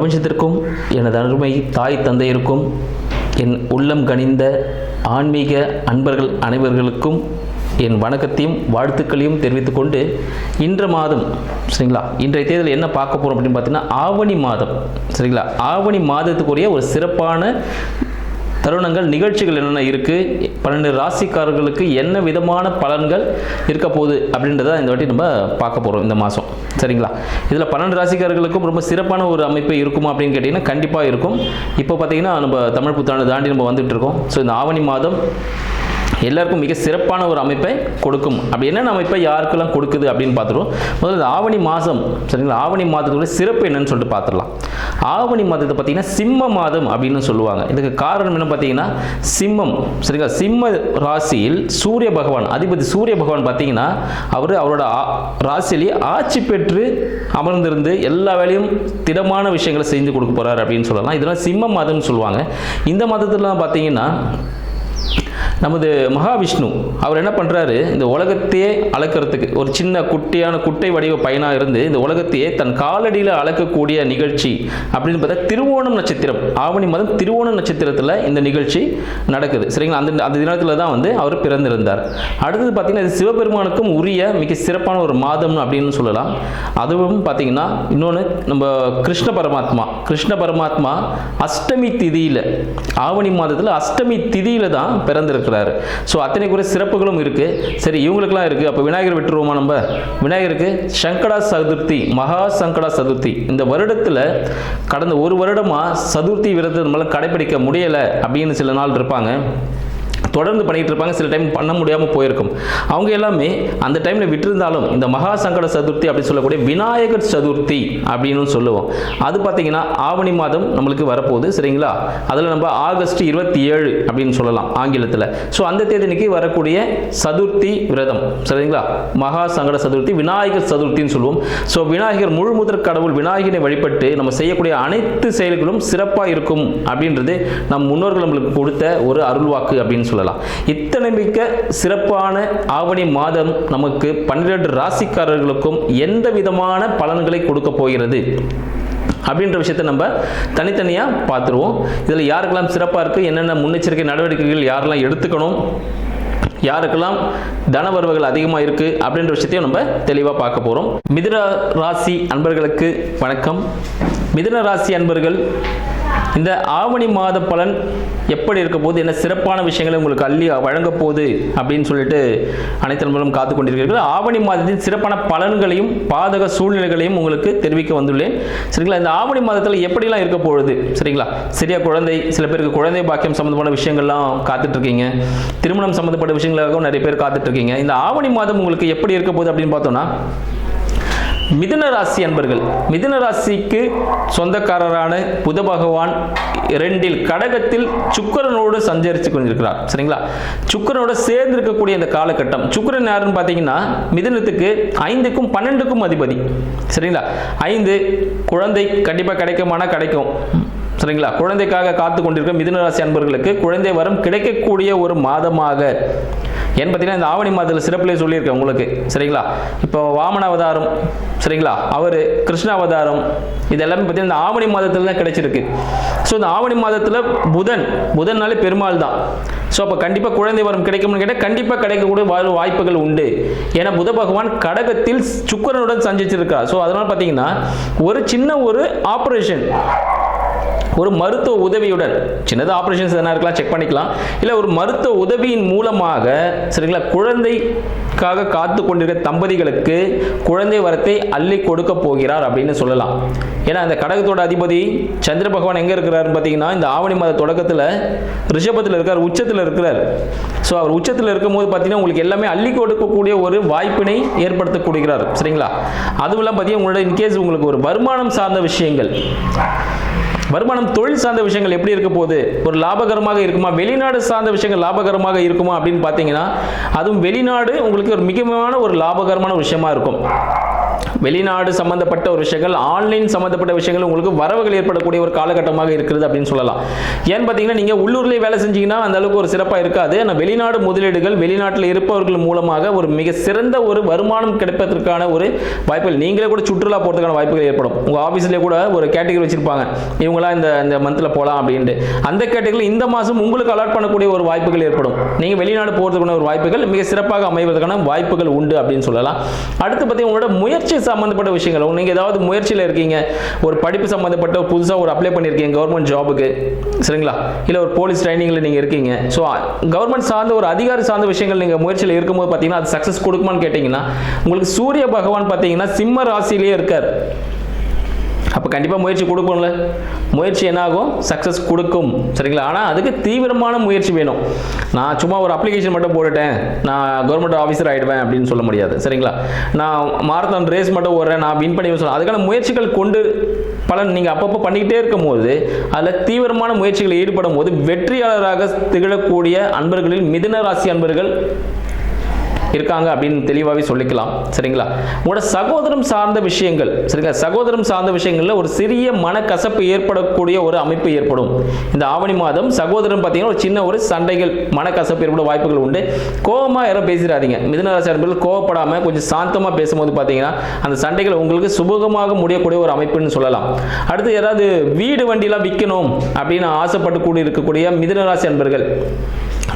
பிரபஞ்சத்திற்கும் எனது அருமை தாய் தந்தையருக்கும் என் உள்ளம் கனிந்த ஆன்மீக அன்பர்கள் அனைவர்களுக்கும் என் வணக்கத்தையும் வாழ்த்துக்களையும் தெரிவித்துக் கொண்டு இன்று மாதம் சரிங்களா, இன்றைய தேதியில் என்ன பார்க்க போகிறோம் அப்படின்னு பார்த்தீங்கன்னா ஆவணி மாதம் சரிங்களா. ஆவணி மாதத்துக்குரிய ஒரு சிறப்பான தருணங்கள் நிகழ்ச்சிகள் என்னென்ன இருக்குது, 12 ராசிக்காரர்களுக்கு என்ன விதமான பலன்கள் இருக்க போகுது அப்படின்றத இந்த வாட்டி நம்ம பார்க்க போகிறோம் இந்த மாதம் சரிங்களா. இதில் 12 ராசிக்காரர்களுக்கும் ரொம்ப சிறப்பான ஒரு அமைப்பு இருக்குமா அப்படின்னு கேட்டிங்கன்னா கண்டிப்பாக இருக்கும். இப்போ பார்த்தீங்கன்னா நம்ம தமிழ் புத்தாண்டு தாண்டி நம்ம வந்துட்டு இருக்கோம். ஸோ இந்த ஆவணி மாதம் எல்லாருக்கும் மிக சிறப்பான ஒரு அமைப்பை கொடுக்கும். அப்படி என்னென்ன அமைப்பை யாருக்கெல்லாம் கொடுக்குது அப்படின்னு பார்த்துருவோம். முதல்ல ஆவணி மாதம் சரிங்களா, ஆவணி மாதத்தோட சிறப்பு என்னன்னு சொல்லிட்டு பார்த்துடலாம். ஆவணி மாதத்தை பார்த்தீங்கன்னா சிம்ம மாதம் அப்படின்னு சொல்லுவாங்க. இதுக்கு காரணம் என்ன பார்த்தீங்கன்னா சிம்மம் சரிங்களா, சிம்ம ராசியில் சூரிய பகவான் அதிபதி சூரிய பகவான் பார்த்தீங்கன்னா அவரோட ராசியிலேயே ஆட்சி பெற்று அமர்ந்திருந்து எல்லா வேலையும் திடமான விஷயங்களை செஞ்சு கொடுக்க போறாரு அப்படின்னு சொல்லலாம். இதெல்லாம் சிம்ம மாதம்னு சொல்லுவாங்க. இந்த மாதத்துல பார்த்தீங்கன்னா நமது மகாவிஷ்ணு அவர் என்ன பண்ணுறாரு, இந்த உலகத்தையே அளக்கிறதுக்கு ஒரு சின்ன குட்டை வடிவ பையனாக இருந்து இந்த உலகத்தையே தன் காலடியில் அளக்கக்கூடிய நிகழ்ச்சி அப்படின்னு பார்த்தா திருவோணம் நட்சத்திரம், ஆவணி மாதம் திருவோணம் நட்சத்திரத்தில் இந்த நிகழ்ச்சி நடக்குது சரிங்களா. அந்த தினத்தில் தான் அவர் பிறந்திருந்தார். அடுத்தது பார்த்தீங்கன்னா இது சிவபெருமானுக்கும் உரிய மிக சிறப்பான ஒரு மாதம் அப்படின்னு சொல்லலாம். அதுவும் பார்த்தீங்கன்னா இன்னொன்று நம்ம கிருஷ்ண பரமாத்மா அஷ்டமி திதியில் ஆவணி மாதத்தில் அஷ்டமி திதியில் தான் பிறந்திருக்கிறார். ஸோ அத்தனை குறை சிறப்புகளும் இருக்கு. சரி இவங்களுக்குலாம் இருக்கு. அப்போ விநாயகர் விட்டுருவோமா? நம்ம விநாயகருக்கு சங்கடா சதுர்த்தி, மகா சங்கடா சதுர்த்தி இந்த வருடத்தில் கடந்த ஒரு வருடமா சதுர்த்தி விரதத்தை நம்மளால கடைபிடிக்க முடியலை அப்படின்னு சில நாள் இருப்பாங்க, தொடர்ந்து பண்ணிட்டு இருப்பாங்க. சில டைம் பண்ண முடியாமல் போயிருக்கும். அவங்க எல்லாமே அந்த டைமில் விட்டுருந்தாலும் இந்த மகா சங்கட சதுர்த்தி அப்படின்னு சொல்லக்கூடிய விநாயகர் சதுர்த்தி அப்படின்னு சொல்லுவோம். அது பார்த்தீங்கன்னா ஆவணி மாதம் நம்மளுக்கு வரப்போகுது சரிங்களா. அதில் நம்ம ஆகஸ்ட் 27 அப்படின்னு சொல்லலாம் ஆங்கிலத்தில். ஸோ அந்த தேதிக்கு வரக்கூடிய சதுர்த்தி விரதம் சரிங்களா, மகா சங்கட சதுர்த்தி விநாயகர் சதுர்த்தின்னு சொல்லுவோம். ஸோ விநாயகர் முழு முதற் கடவுள் விநாயகரை வழிபட்டு நம்ம செய்யக்கூடிய அனைத்து செயல்களும் சிறப்பாக இருக்கும் அப்படின்றது நம் முன்னோர்கள் நம்மளுக்கு கொடுத்த ஒரு அருள்வாக்கு அப்படின்னு சொல்லலாம். இத்தனை மிக்க சிறப்பான ஆவணி மாதம் நமக்கு 12 ராசிக்காரர்களுக்கும் எந்த விதமான பலன்களை கொடுக்க போகிறது அப்படின்ற விஷயத்தை நம்ம தனித்தனியாக பார்த்துருவோம். இதில் யாருக்கெல்லாம் சிறப்பாக இருக்குது, என்னென்ன முன்னெச்சரிக்கை நடவடிக்கைகள் யாரெல்லாம் எடுத்துக்கணும், யாருக்கெல்லாம் தனவரவுகள் அதிகமாக இருக்குது அப்படின்ற விஷயத்தையும் நம்ம தெளிவாக பார்க்க போகிறோம். மிதுன ராசி அன்பர்களுக்கு வணக்கம். மிதுன ராசி அன்பர்கள் இந்த ஆவணி மாத பலன் எப்படி இருக்க போது, என்ன சிறப்பான விஷயங்களை உங்களுக்கு அள்ளி வழங்க போகுது அப்படின்னு சொல்லிட்டு அனைத்து நண்பர்களும் காத்து கொண்டிருக்கிறீர்கள். ஆவணி மாதத்தின் சிறப்பான பலன்களையும் பாதக சூழ்நிலைகளையும் உங்களுக்கு தெரிவிக்க வந்துள்ளேன் சரிங்களா. இந்த ஆவணி மாதத்தில் எப்படிலாம் இருக்க போகுது சரிங்களா. சரியா குழந்தை, சில பேருக்கு குழந்தை பாக்கியம் சம்பந்தமான விஷயங்கள்லாம் காத்துட்டு இருக்கீங்க, திருமணம் சம்பந்தப்பட்ட விஷயங்களுக்காகவும் நிறைய பேர் காத்துட்டு இருக்கீங்க. இந்த ஆவணி மாதம் உங்களுக்கு எப்படி இருக்க போகுது அப்படின்னு பார்த்தோம்னா மிதுன ராசி அன்பர்கள், மிதுன ராசிக்கு சொந்தக்காரரான புத பகவான் 2 கடகத்தில் சுக்கிரனோடு சஞ்சரித்து கொண்டிருக்கிறார் சரிங்களா. சுக்கிரனோட சேர்ந்து இருக்கக்கூடிய இந்த காலகட்டம், சுக்கிரன் யாருன்னு பார்த்தீங்கன்னா மிதுனத்துக்கு 5க்கும் 12க்கும் அதிபதி சரிங்களா. 5 குழந்தை கண்டிப்பாக கிடைக்கும் சரிங்களா. குழந்தைக்காக காத்து கொண்டிருக்க மிதுன ராசி அன்பர்களுக்கு குழந்தை வரம் கிடைக்கக்கூடிய ஒரு மாதமாக ஏன்னு பார்த்தீங்கன்னா இந்த ஆவணி மாதத்தில் சிறப்பிலே சொல்லியிருக்கேன் உங்களுக்கு சரிங்களா. இப்போ வாமன அவதாரம் சரிங்களா, அவர் கிருஷ்ண அவதாரம் இது எல்லாமே பார்த்தீங்கன்னா இந்த ஆவணி மாதத்தில் தான் கிடைச்சிருக்கு. ஸோ இந்த ஆவணி மாதத்தில் புதன்னாலே பெருமாள் தான். ஸோ அப்போ கண்டிப்பாக குழந்தை வரம் கிடைக்கும்னு கேட்டால் கண்டிப்பாக கிடைக்கக்கூடிய வாய்ப்புகள் உண்டு. ஏன்னா புத பகவான் கடகத்தில் சுக்கிரனுடன் சஞ்சரிச்சிருக்கார். ஸோ அதனால் பார்த்தீங்கன்னா ஒரு சின்ன ஒரு ஆப்ரேஷன், ஒரு மருத்துவ உதவியுடன், சின்னது ஆப்ரேஷன்ஸ் எதனா இருக்கலாம் செக் பண்ணிக்கலாம், இல்லை ஒரு மருத்துவ உதவியின் மூலமாக சரிங்களா குழந்தைக்காக காத்து கொண்டிருக்கிற தம்பதிகளுக்கு குழந்தை வரத்தை அள்ளி கொடுக்க போகிறார் அப்படின்னு சொல்லலாம். ஏன்னா இந்த கடகத்தோட அதிபதி சந்திர பகவான் எங்கே இருக்கிறாருன்னு பார்த்தீங்கன்னா இந்த ஆவணி மாத தொடக்கத்தில் ரிஷபத்தில் இருக்கார், உச்சத்தில் இருக்கிறார். ஸோ அவர் உச்சத்தில் இருக்கும்போது பார்த்தீங்கன்னா உங்களுக்கு எல்லாமே அள்ளி கொடுக்கக்கூடிய ஒரு வாய்ப்பினை ஏற்படுத்த கொடுக்கிறார் சரிங்களா. அதுவும் இல்லாமல் பார்த்தீங்கன்னா உங்களோட இன்கேஸ் உங்களுக்கு ஒரு வருமானம் சார்ந்த விஷயங்கள், வருமானம் தொழில் சார்ந்த விஷயங்கள் எப்படி இருக்க போகுது, ஒரு லாபகரமாக இருக்குமா, வெளிநாடு சார்ந்த விஷயங்கள் லாபகரமாக இருக்குமா அப்படின்னு பார்த்தீங்கன்னா அதுவும் வெளிநாடு உங்களுக்கு ஒரு மிகமான ஒரு லாபகரமான விஷயமா இருக்கும். வெளிநாடு சம்பந்தப்பட்ட ஒரு விஷயங்கள், ஆன்லைன் சம்பந்தப்பட்ட விஷயங்கள் உங்களுக்கு வரவுகள் ஏற்படக்கூடிய ஒரு காலகட்டமாக இருக்கிறது அப்படின்னு சொல்லலாம். ஏன்னு பார்த்தீங்கன்னா நீங்கள் உள்ளூர்லேயே வேலை செஞ்சீங்கன்னா அந்த அளவுக்கு ஒரு சிறப்பாக இருக்காது. ஆனால் வெளிநாடு முதலீடுகள், வெளிநாட்டில் இருப்பவர்கள் மூலமாக ஒரு மிக சிறந்த ஒரு வருமானம் கிடைப்பதற்கான ஒரு வாய்ப்புகள், நீங்களே கூட சுற்றுலா போகிறதுக்கான வாய்ப்புகள் ஏற்படும். உங்கள் ஆஃபீஸ்லேயே கூட ஒரு கேட்டகரி வச்சிருப்பாங்க, இவங்களாம் இந்த மந்தில் போகலாம் அப்படின்ட்டு. அந்த கேட்டகரியில் இந்த மாதம் உங்களுக்கு அலாட் பண்ணக்கூடிய ஒரு வாய்ப்புகள் ஏற்படும். நீங்கள் வெளிநாடு போகிறதுக்கான ஒரு வாய்ப்புகள் மிக சிறப்பாக அமைவதற்கான வாய்ப்புகள் உண்டு அப்படின்னு சொல்லலாம். அடுத்து பார்த்தீங்கன்னா உங்களோட முயற்சி சம்பந்தப்பட்ட விஷயங்கள், நீங்க ஏதாவது முயற்சியில் இருக்கீங்க, ஒரு படிப்பு சம்பந்தப்பட்ட புதுசாக ஒரு அப்ளை பண்ணியிருக்கீங்க கவர்மெண்ட் ஜாபுக்கு, சரிங்களா, இல்லை ஒரு போலீஸ் ட்ரைனிங்கில் நீங்கள் இருக்கீங்க. ஸோ கவர்மெண்ட் சார்ந்த ஒரு அதிகாரி சார்ந்த விஷயங்கள் நீங்கள் முயற்சியில் இருக்கும்போது பார்த்தீங்கன்னா அது சக்ஸஸ் கொடுக்குமான்னு கேட்டிங்கன்னா, உங்களுக்கு சூரிய பகவான் பார்த்தீங்கன்னா சிம்ம ராசியிலேயே இருக்கார். அப்போ கண்டிப்பாக முயற்சி கொடுக்கும்ல, முயற்சி என்ன ஆகும், சக்ஸஸ் கொடுக்கும், சரிங்களா. ஆனால் அதுக்கு தீவிரமான முயற்சி வேணும். நான் சும்மா ஒரு அப்ளிகேஷன் மட்டும் போட்டுட்டேன், நான் கவர்மெண்ட் ஆஃபீஸர் ஆகிடுவேன் அப்படின்னு சொல்ல முடியாது, சரிங்களா. நான் மாரத்தான் ரேஸ் மட்டும் ஓடுறேன், நான் வின் பண்ணி சொல்ல, அதுக்கான முயற்சிகள் கொண்டு பலன் நீங்கள் அப்பப்போ பண்ணிக்கிட்டே இருக்கும் போது, அதில் தீவிரமான முயற்சிகளில் ஈடுபடும் போது வெற்றியாளராக திகழக்கூடிய அன்பர்களில் மிதுன ராசி அன்பர்கள் இருக்காங்க அப்படின்னு தெளிவாகவே சொல்லிக்கலாம், சரிங்களா. உங்களோட சகோதரம் சார்ந்த விஷயங்கள், சரிங்களா, சகோதரம் சார்ந்த விஷயங்களில் ஒரு சிறிய மனக்கசப்பு ஏற்படக்கூடிய ஒரு அமைப்பு ஏற்படும். இந்த ஆவணி மாதம் சகோதரம் பார்த்தீங்கன்னா ஒரு சின்ன ஒரு சண்டைகள், மனக்கசப்பு ஏற்பட வாய்ப்புகள் உண்டு. கோபமாக யாரும் பேசிடாதீங்க. மிதுன ராசி அன்பர்கள் கோவப்படாமல் கொஞ்சம் சாந்தமாக பேசும்போது பார்த்தீங்கன்னா அந்த சண்டைகள் உங்களுக்கு சுபகமாக முடியக்கூடிய ஒரு அமைப்புன்னு சொல்லலாம். அடுத்து யாராவது வீடு வண்டிலாம் விற்கணும் அப்படின்னு ஆசைப்பட்டு கூடி இருக்கக்கூடிய மிதுன ராசி அன்பர்கள்,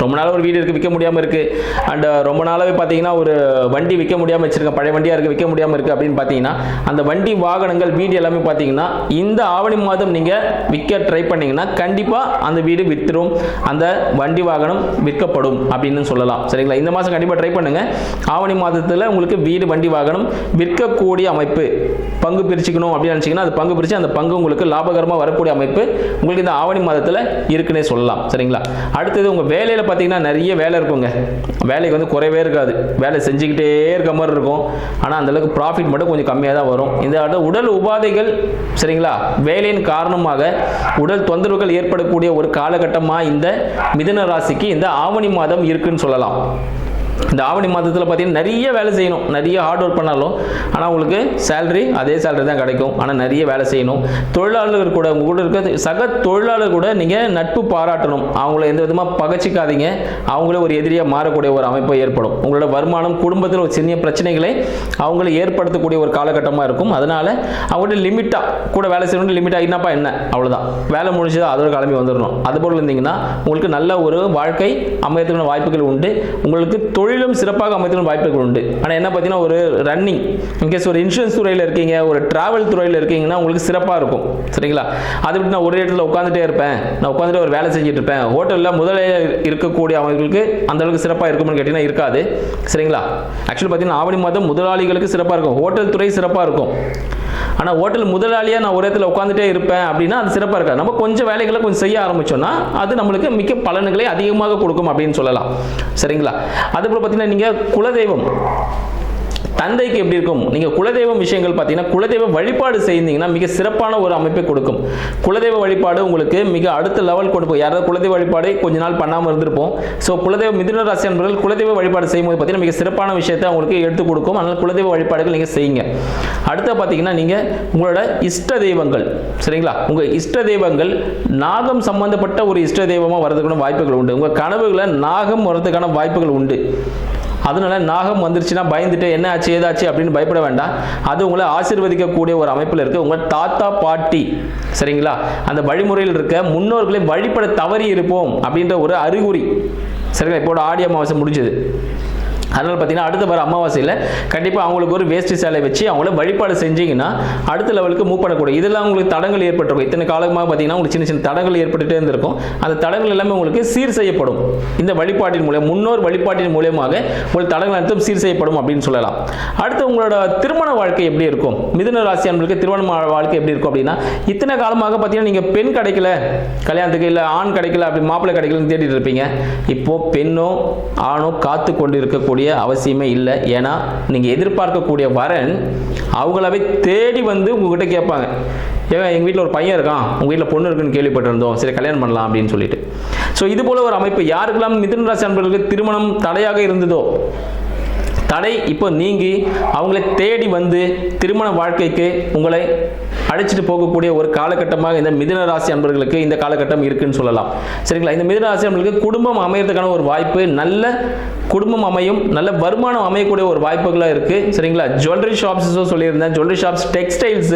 ரொம்ப நாளாக ஒரு வீடு இருக்குது விற்க முடியாமல் இருக்குது, அண்ட் ரொம்ப நாளாகவே பார்த்தீங்கன்னா ஒரு வண்டி விற்க முடியாமல் வச்சுருக்கேன், பழைய வண்டியாக இருக்குது விற்க முடியாமல் இருக்குது அப்படின்னு பார்த்தீங்கன்னா அந்த வண்டி வாகனங்கள் வீடு எல்லாமே பார்த்தீங்கன்னா இந்த ஆவணி மாதம் நீங்கள் விற்க ட்ரை பண்ணிங்கன்னா கண்டிப்பாக அந்த வீடு விற்றுரும், அந்த வண்டி வாகனம் விற்கப்படும் அப்படின்னு சொல்லலாம், சரிங்களா. இந்த மாதம் கண்டிப்பாக ட்ரை பண்ணுங்கள். ஆவணி மாதத்தில் உங்களுக்கு வீடு வண்டி வாகனம் விற்கக்கூடிய அமைப்பு, பங்கு பிரிச்சுக்கணும் அப்படின்னு நினச்சிங்கன்னா அது பங்கு பிரித்து அந்த பங்கு உங்களுக்கு லாபகரமாக வரக்கூடிய அமைப்பு உங்களுக்கு இந்த ஆவணி மாதத்தில் இருக்குன்னே சொல்லலாம், சரிங்களா. அடுத்தது உங்கள் வேலையில் பார்த்தீங்கன்னா நிறைய வேலை இருக்குங்க, வேலைக்கு வந்து குறைவே இருக்காது, வேலை செஞ்சுக்கிட்டே இருக்க மாதிரி இருக்கும். ஆனால் அந்தளவுக்கு ப்ராஃபிட் மட்டும் கொஞ்சம் கம்மியாக தான் வரும். இந்த உடல் உபாதைகள், சரிங்களா, வேலையின் காரணமாக உடல் தொந்தரவுகள் ஏற்படக்கூடிய ஒரு காலகட்டமாக இந்த மிதுன ராசிக்கு இந்த ஆவணி மாதம் இருக்குன்னு சொல்லலாம். இந்த ஆவணி மாதத்தில் பார்த்தீங்கன்னா நிறைய வேலை செய்யணும், நிறைய ஹார்ட் ஒர்க் பண்ணாலும் ஆனால் உங்களுக்கு சேலரி அதே சேலரி தான் கிடைக்கும். ஆனால் நிறைய வேலை செய்யணும். தொழிலாளர்கள் கூட, உங்க கூட இருக்க சக தொழிலாளர் கூட நீங்கள் நட்பு பாராட்டணும். அவங்கள எந்த விதமாக பகச்சிக்காதீங்க, அவங்களே ஒரு எதிரியாக மாறக்கூடிய ஒரு அமைப்பு ஏற்படும். உங்களோட வருமானம் குடும்பத்தில் ஒரு சின்ன பிரச்சனைகளை அவங்கள ஏற்படுத்தக்கூடிய ஒரு காலகட்டமாக இருக்கும். அதனால அவங்கள்ட்ட லிமிட்டாக கூட வேலை செய்யணும், லிமிட்டாக என்னப்பா என்ன அவ்வளோதான், வேலை முடிஞ்சதா அதோட கிளம்பி வந்துடணும். அதுபோல் இருந்தீங்கன்னா உங்களுக்கு நல்ல ஒரு வாழ்க்கை அமையத்துக்கான வாய்ப்புகள் உண்டு. உங்களுக்கு தொழிலும் சிறப்பாக அமைத்துள்ள வாய்ப்புகள் உண்டு. ஆனால் என்ன பார்த்தீங்கன்னா ஒரு ரன்னிங், இன்கேஸ் ஒரு இன்சூரன்ஸ் துறையில் இருக்கீங்க, ஒரு டிராவல் துறையில் இருக்கீங்கன்னா உங்களுக்கு சிறப்பாக இருக்கும், சரிங்களா. அதை விட்டு நான் ஒரு இடத்துல உட்காந்துட்டே இருப்பேன், நான் உட்காந்துட்டு ஒரு வேலை செஞ்சுட்டு இருப்பேன், ஹோட்டலில் முதலில் இருக்கக்கூடிய அவங்களுக்கு அந்த அளவுக்கு சிறப்பாக இருக்கும்னு கேட்டிங்கன்னா இருக்காது, சரிங்களா. ஆக்சுவலி பார்த்தீங்கன்னா ஆவணி மாதம் முதலாளிகளுக்கு சிறப்பாக இருக்கும், ஹோட்டல் துறை சிறப்பாக இருக்கும். ஆனால் ஹோட்டல் முதலாளியாக நான் ஒரு இடத்துல உட்காந்துட்டே இருப்பேன் அப்படின்னா அது சிறப்பாக இருக்காது. நம்ம கொஞ்சம் வேலைகளை கொஞ்சம் செய்ய ஆரம்பிச்சோம்னா அது நம்மளுக்கு மிக்க பலன்களை அதிகமாக கொடுக்கும் அப்படின்னு சொல்லலாம், சரிங்களா. அதுபோல் பார்த்தீங்கன்னா நீங்கள் குலதெய்வம் தந்தைக்கு எப்படி இருக்கும், நீங்கள் குலதெய்வம் விஷயங்கள் பார்த்தீங்கன்னா குலதெய்வ வழிபாடு செய்தீங்கன்னா மிக சிறப்பான ஒரு அமைப்பை கொடுக்கும். குலதெய்வ வழிபாடு உங்களுக்கு மிக அடுத்த லெவல் கொண்டு போய், யாராவது குலதெய்வ வழிபாடு கொஞ்ச நாள் பண்ணாமல் இருந்திருப்போம். ஸோ குலதெய்வ மிதுன ராசி அன்பர்கள் குலதெய்வ வழிபாடு செய்யும்போது பார்த்தீங்கன்னா மிக சிறப்பான விஷயத்தை அவங்களுக்கு எடுத்து கொடுக்கும். அதனால் குலதெய்வ வழிபாடுகள் நீங்கள் செய்யுங்க. அடுத்து பார்த்தீங்கன்னா நீங்கள் உங்களோட இஷ்ட தெய்வங்கள், சரிங்களா, உங்கள் இஷ்ட தெய்வங்கள் நாகம் சம்பந்தப்பட்ட ஒரு இஷ்ட தெய்வமாக வரதுக்கான வாய்ப்புகள் உண்டு. உங்கள் கனவுகளை நாகம் வரதுக்கான வாய்ப்புகள் உண்டு. அதனால நாகம் வந்துருச்சுன்னா பயந்துட்டு என்ன ஆச்சு ஏதாச்சு அப்படின்னு பயப்பட வேண்டாம். அது உங்களை ஆசீர்வதிக்கக்கூடிய ஒரு அமைப்பில் இருக்குது. உங்கள் தாத்தா பாட்டி, சரிங்களா, அந்த வழிமுறையில் இருக்க முன்னோர்களை வழிபட தவறி இருப்போம் அப்படின்ற ஒரு அறிகுறி, சரிங்களா. இப்போ ஆடி அமாவாசை முடிஞ்சது, அதனால் பார்த்தீங்கன்னா அடுத்த வர அமாவாசையில் கண்டிப்பாக அவங்களுக்கு ஒரு வேஷ்டி சேலை வச்சு அவங்கள வழிபாடு செஞ்சீங்கன்னா அடுத்த லெவலுக்கு மூவ் பண்ணக்கூடாது. இதெல்லாம் உங்களுக்கு தடங்கள் ஏற்பட்டிருக்கும். இத்தனை காலமாக பார்த்தீங்கன்னா உங்களுக்கு சின்ன சின்ன தடங்கள் ஏற்பட்டுகிட்டே இருந்திருக்கும். அந்த தடங்கள் எல்லாமே உங்களுக்கு சீர் செய்யப்படும். இந்த வழிபாட்டின் மூலம், முன்னோர் வழிபாட்டின் மூலமாக உங்கள் தடங்கள் அனைத்தும் சீர் செய்யப்படும் அப்படின்னு சொல்லலாம். அடுத்து உங்களோட திருமண வாழ்க்கை எப்படி இருக்கும், மிதுன ராசி அன்பர்களுக்கு திருமண வாழ்க்கை எப்படி இருக்கும் அப்படின்னா, இத்தனை காலமாக பார்த்தீங்கன்னா நீங்கள் பெண் கிடைக்கல, கல்யாணத்துக்கு இல்லை ஆண் கிடைக்கல, அப்படி மாப்பிள்ளை கிடைக்கலன்னு தேடிட்டு இருப்பீங்க. இப்போ பெண்ணோ ஆணோ காத்து கொண்டு இருக்கக்கூடிய அவசியமே இல்லை. ஏன்னா நீங்க எதிர்பார்க்கக்கூடிய வரன் அவங்களாவே தேடி வந்து உங்ககிட்ட கேட்பாங்க, ஏங்க எங்கள் வீட்டில் ஒரு பையன் இருக்கான், உங்கள் வீட்டில் பொண்ணு இருக்குன்னு கேள்விப்பட்டிருந்தோம், சரி கல்யாணம் பண்ணலாம் அப்படின்னு சொல்லிட்டு. ஸோ இது போல ஒரு அமைப்பு யாருக்கெல்லாம் மிதுன ராசி அன்பர்களுக்கு திருமணம் தடையாக இருந்ததோ, தடை இப்போ நீங்கி அவங்களை தேடி வந்து திருமண வாழ்க்கைக்கு உங்களை அழைச்சிட்டு போகக்கூடிய ஒரு காலகட்டமாக இந்த மிதுன ராசி அன்பர்களுக்கு இந்த காலகட்டம் இருக்குன்னு சொல்லலாம். சரிங்களா? இந்த மிதுன ராசி அன்பர்களுக்கு குடும்பம் அமையறதுக்கான ஒரு வாய்ப்பு, நல்ல குடும்பம் அமையும், நல்ல வருமானம் அமையக்கூடிய ஒரு வாய்ப்புகளாக இருக்கு. சரிங்களா? ஜுவல்லரி ஷாப்ஸ் சொல்லியிருந்தேன், jewellery shops, textiles,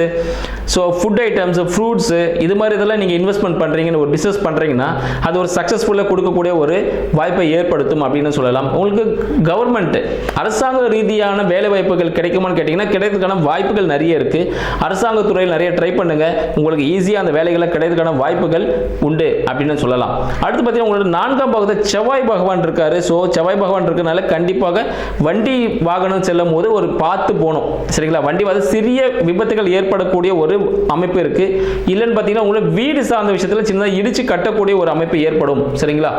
so food items, fruits, இது மாதிரி இதெல்லாம் நீங்கள் இன்வெஸ்ட்மெண்ட் பண்ணுறீங்கன்னு ஒரு பிஸ்னஸ் பண்ணுறீங்கன்னா அது ஒரு சக்ஸஸ்ஃபுல்லாக கொடுக்கக்கூடிய ஒரு வாய்ப்பை ஏற்படுத்தும் அப்படின்னு சொல்லலாம். உங்களுக்கு கவர்மெண்ட் அரசாங்க ரீதியான வேலை வாய்ப்புகள் கிடைக்குமான்னு கேட்டிங்கன்னா கிடைக்கிறதுக்கான வாய்ப்புகள் நிறைய இருக்கு. அரசாங்க துறையில் நிறைய ட்ரை பண்ணுங்க, உங்களுக்கு ஈஸியாக அந்த வேலைகளை கிடைக்கிறதுக்கான வாய்ப்புகள் உண்டு அப்படின்னு சொல்லலாம். அடுத்து பார்த்தீங்கன்னா உங்களோட 4ஆம் பாகத்தில் செவ்வாய் பகவான் இருக்காரு. ஸோ செவ்வாய் பகவான் இருக்கனால கண்டிப்பாக வண்டி வாகனம் செல்லும் போது ஒரு பார்த்து போகணும். சரிங்களா? வண்டி வந்து சிறிய விபத்துகள் ஏற்படக்கூடிய ஒரு அமைப்பு இருக்கு. இல்லைன்னு பார்த்தீங்கன்னா உங்களை வீடு சார்ந்த விஷயத்தில் சின்னதாக இடிச்சு கட்டக்கூடிய ஒரு அமைப்பு ஏற்படும். சரிங்களா?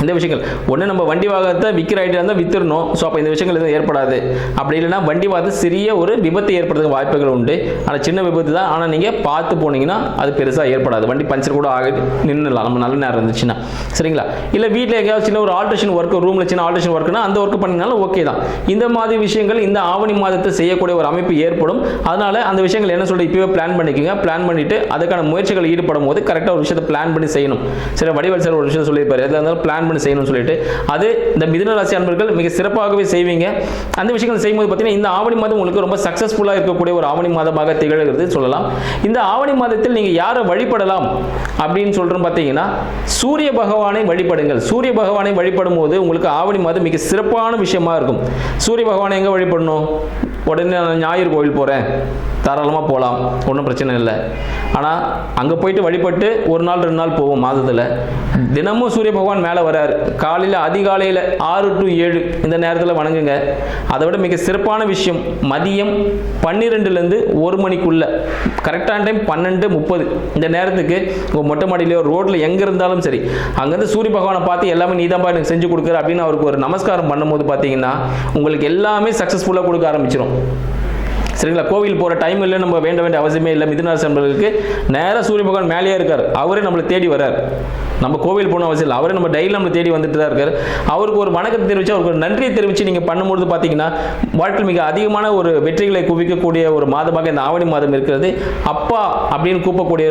இந்த விஷயங்கள் ஒன்று நம்ம வண்டி வாகனத்தை விற்கிற ஐடியா இருந்தால் வித்துடணும். ஸோ அப்போ இந்த விஷயங்கள் எதுவும் ஏற்படாது. அப்படி இல்லைன்னா வண்டி வாகனத்தை சிறிய ஒரு விபத்து ஏற்படுறதுக்கு வாய்ப்புகள் உண்டு. ஆனால் சின்ன விபத்து தான், ஆனால் நீங்கள் பார்த்து போனீங்கன்னா அது பெருசாக ஏற்படாது. வண்டி பஞ்சர் கூட ஆகி நின்றுலாம் நம்ம நல்ல நேரம் இருந்துச்சுன்னா. சரிங்களா? இல்லை வீட்டில் எங்கேயாவது சின்ன ஒரு ஆல்ட்ரேஷன் ஒர்க், ரூமில் சின்ன ஆல்ட்ரேஷன் ஒர்க்னா அந்த ஒர்க் பண்ணினாலும் ஓகே தான். இந்த மாதிரி விஷயங்கள் இந்த ஆவணி மாதத்தை செய்யக்கூடிய ஒரு அமைப்பு ஏற்படும். அதனால அந்த விஷயங்கள் என்ன சொல்லிட்டு இப்போவே பிளான் பண்ணிக்கோங்க. பிளான் பண்ணிட்டு அதுக்கான முயற்சிகள் ஈடுபடும் போது கரெக்டாக ஒரு விஷயத்தை பிளான் பண்ணி செய்யணும். சரி, வடிவேல் சார் ஒரு விஷயம் சொல்லியிருப்பாரு, எதில் இருந்தாலும் பிளான் பண்ணி செய்யணும்னு சொல்லிட்டு அது இந்த மிதுன ராசி அன்பர்கள் மிக சிறப்பாகவே செய்வீங்க. அந்த விஷயங்கள் செய்யும்போது பார்த்தீங்கன்னா இந்த ஆவணி மாதம் உங்களுக்கு ரொம்ப சக்சஸ்ஃபுல்லாக இருக்கக்கூடிய ஒரு ஆவணி மாதமாக திகழ்கிறது சொல்லலாம். இந்த ஆவணி மாதத்தில் நீங்கள் யாரை வழிபடலாம் அப்படின்னு சொல்றோம் பார்த்தீங்கன்னா சூரிய பகவானை வழிபடுங்கள். சூரிய பகவானை வழிபடும் போது உங்களுக்கு ஆவணி மாதம் மிக சிறப்பான விஷயமா இருக்கும். சூரிய பகவானை எங்கே வழிபடணும்? உடனே நான் ஞாயிறு கோவில் போகிறேன், தாராளமாக போகலாம், ஒன்றும் பிரச்சனை இல்லை. ஆனால் அங்கே போயிட்டு வழிபட்டு ஒரு நாள் 2 நாள் போவோம் மாதத்தில். தினமும் சூரிய பகவான் மேலே வரார். காலையில் அதிகாலையில் 6 to 7 இந்த நேரத்தில் வணங்குங்க. அதை விட மிக சிறப்பான விஷயம் மதியம் 12லேருந்து 1 மணிக்குள்ள கரெக்டான டைம் 12:30 இந்த நேரத்துக்கு உங்கள் மொட்டை மாடியிலையோ ரோட்டில் எங்கே இருந்தாலும் சரி அங்கேருந்து சூரிய பகவானை பார்த்து எல்லாமே நீ தான் எனக்கு செஞ்சு கொடுக்குற அப்படின்னு அவருக்கு ஒரு நமஸ்காரம் பண்ணும்போது பார்த்தீங்கன்னா உங்களுக்கு எல்லாமே சக்ஸஸ்ஃபுல்லாக கொடுக்க ஆரம்பிச்சிடும். சரிங்களா? கோவில் போகிற டைம் இல்லை, நம்ம வேண்ட வேண்டிய அவசியமே இல்லை. மிதுன ராசி அன்பர்களுக்கு நேராக சூரிய பகவான் மேலேயே இருக்கார். அவரே நம்மளை தேடி வர்றார். நம்ம கோவில் போன அவசியம் இல்லை, அவரே நம்ம டெய்லி நம்மளை தேடி வந்துட்டு தான் இருக்கார். அவருக்கு ஒரு வணக்கத்தை தெரிவித்து அவருக்கு ஒரு நன்றியை தெரிவித்து நீங்கள் பண்ணும்பொழுது பார்த்தீங்கன்னா வாழ்க்கையில் மிக அதிகமான ஒரு வெற்றிகளை குவிக்கக்கூடிய ஒரு மாதமாக இந்த ஆவணி மாதம் இருக்கிறது. அப்பா அப்படின்னு கூப்பக்கூடிய,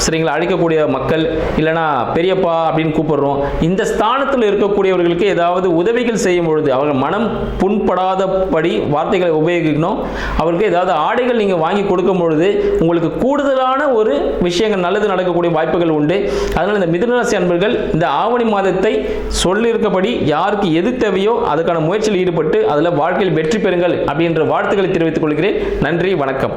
சரிங்களா, அழைக்கக்கூடிய மக்கள், இல்லைனா பெரியப்பா அப்படின்னு கூப்பிடுறோம். இந்த ஸ்தானத்தில் இருக்கக்கூடியவர்களுக்கு ஏதாவது உதவிகள் செய்யும் பொழுது அவர்கள் மனம் புண்படாதபடி வார்த்தைகளை உபயோகிக்கணும். அவருக்கு ஏதாவது ஆடைகள் நீங்கள் வாங்கி கொடுக்கும் பொழுது உங்களுக்கு கூடுதலான ஒரு விஷயங்கள் நல்லது நடக்கக்கூடிய வாய்ப்புகள் உண்டு. அதனால் இந்த மிதுன ராசி அன்பர்கள் இந்த ஆவணி மாதத்தை சொல்லியிருக்கபடி யாருக்கு எது தேவையோ அதுக்கான முயற்சியில் ஈடுபட்டு அதில் வாழ்க்கையில் வெற்றி பெறுங்கள் அப்படின்ற வாழ்த்துக்களை தெரிவித்துக் கொள்கிறேன். நன்றி, வணக்கம்.